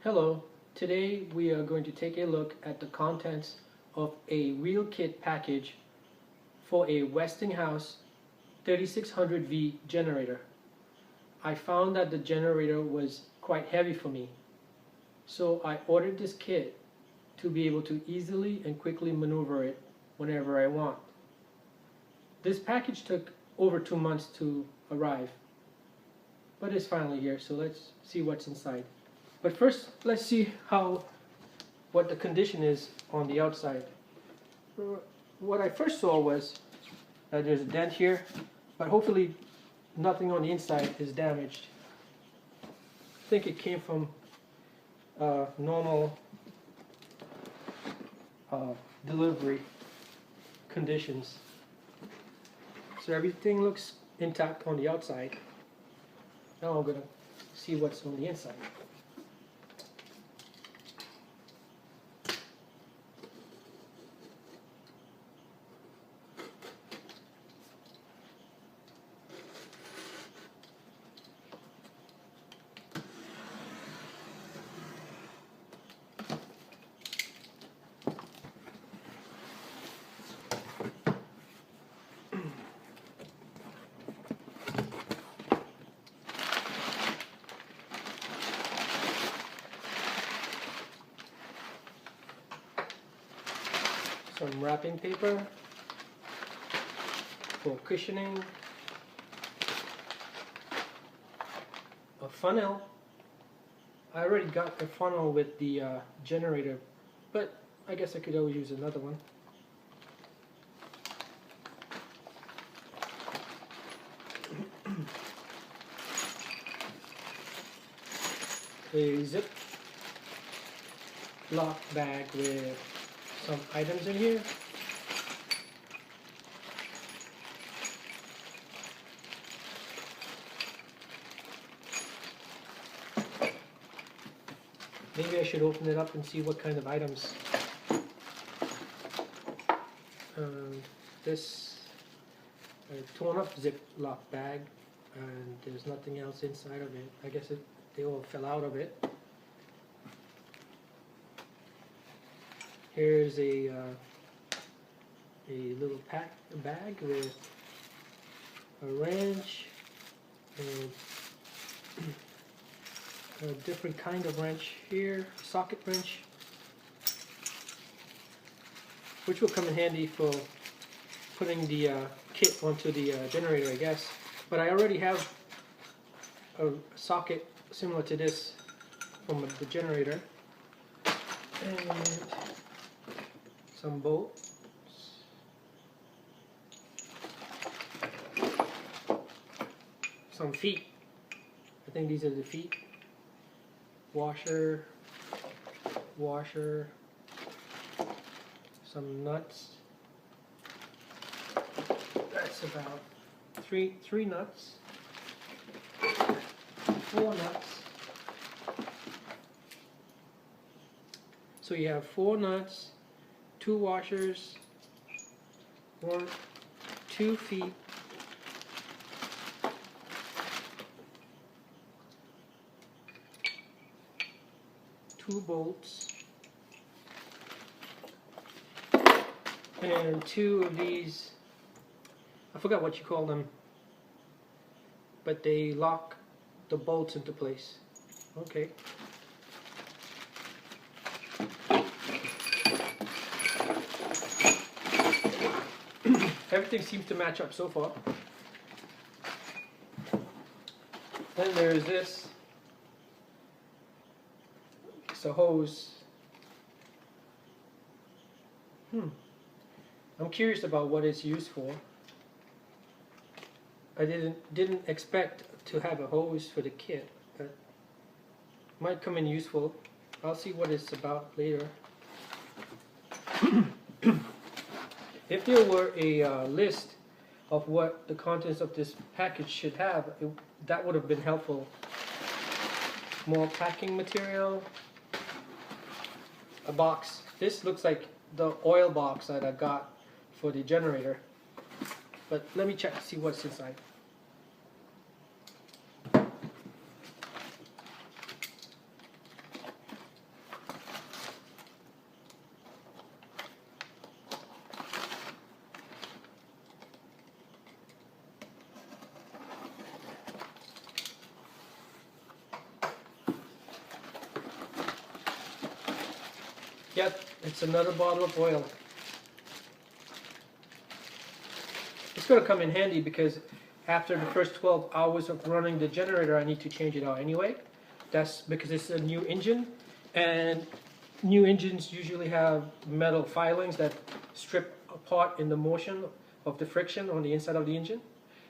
Hello, today we are going to take a look at the contents of a real kit package for a Westinghouse 3600V generator. I found that the generator was quite heavy for me, so I ordered this kit to be able to easily and quickly maneuver it whenever I want. This package took over 2 months to arrive, but it's finally here, so let's see what's inside. But first, let's see what the condition is on the outside. What I first saw was that there's a dent here, but hopefully nothing on the inside is damaged. I think it came from normal delivery conditions. So everything looks intact on the outside. Now I'm going to see what's on the inside. Some wrapping paper for cushioning, a funnel. I already got a funnel with the generator, but I guess I could always use another one. A zip lock bag with some items in here. Maybe I should open it up and see what kind of items. This torn up ziploc bag, and there's nothing else inside of it. I guess they all fell out of it. Here's a little bag with a wrench and a different kind of wrench here, socket wrench, which will come in handy for putting the kit onto the generator, I guess. But I already have a socket similar to this from the generator, and some bolts, some feet. I think these are the feet. Washer, some nuts. That's about three nuts, 4 nuts. So you have 4 nuts, 2 washers, 2 feet, two bolts, and 2 of these, I forgot what you call them, but they lock the bolts into place. Okay. Everything seems to match up so far. Then there's this. It's a hose. I'm curious about what it's used for. I didn't expect to have a hose for the kit, but it might come in useful. I'll see what it's about later. If there were a list of what the contents of this package should have, that would have been helpful. More packing material, a box. This looks like the oil box that I got for the generator, but let me check to see what's inside. Yep, it's another bottle of oil. It's going to come in handy because after the first 12 hours of running the generator, I need to change it out anyway. That's because it's a new engine, and new engines usually have metal filings that strip apart in the motion of the friction on the inside of the engine.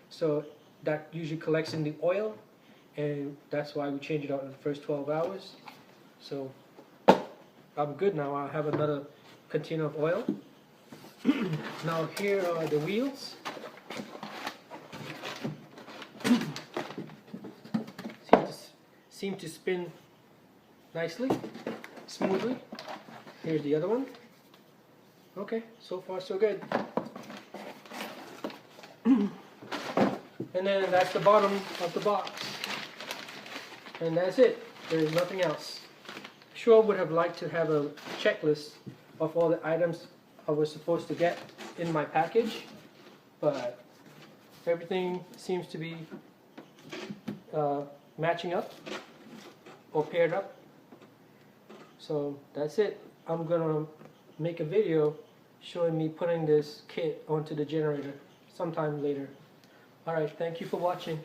So that usually collects in the oil, and that's why we change it out in the first 12 hours. So I'm good now. I have another container of oil. Now here are the wheels. Seem to spin nicely, smoothly. Here's the other one. Okay, so far so good. And then that's the bottom of the box. And that's it. There's nothing else. Sure would have liked to have a checklist of all the items I was supposed to get in my package, but everything seems to be matching up or paired up. So that's it. I'm gonna make a video showing me putting this kit onto the generator sometime later. Alright, thank you for watching.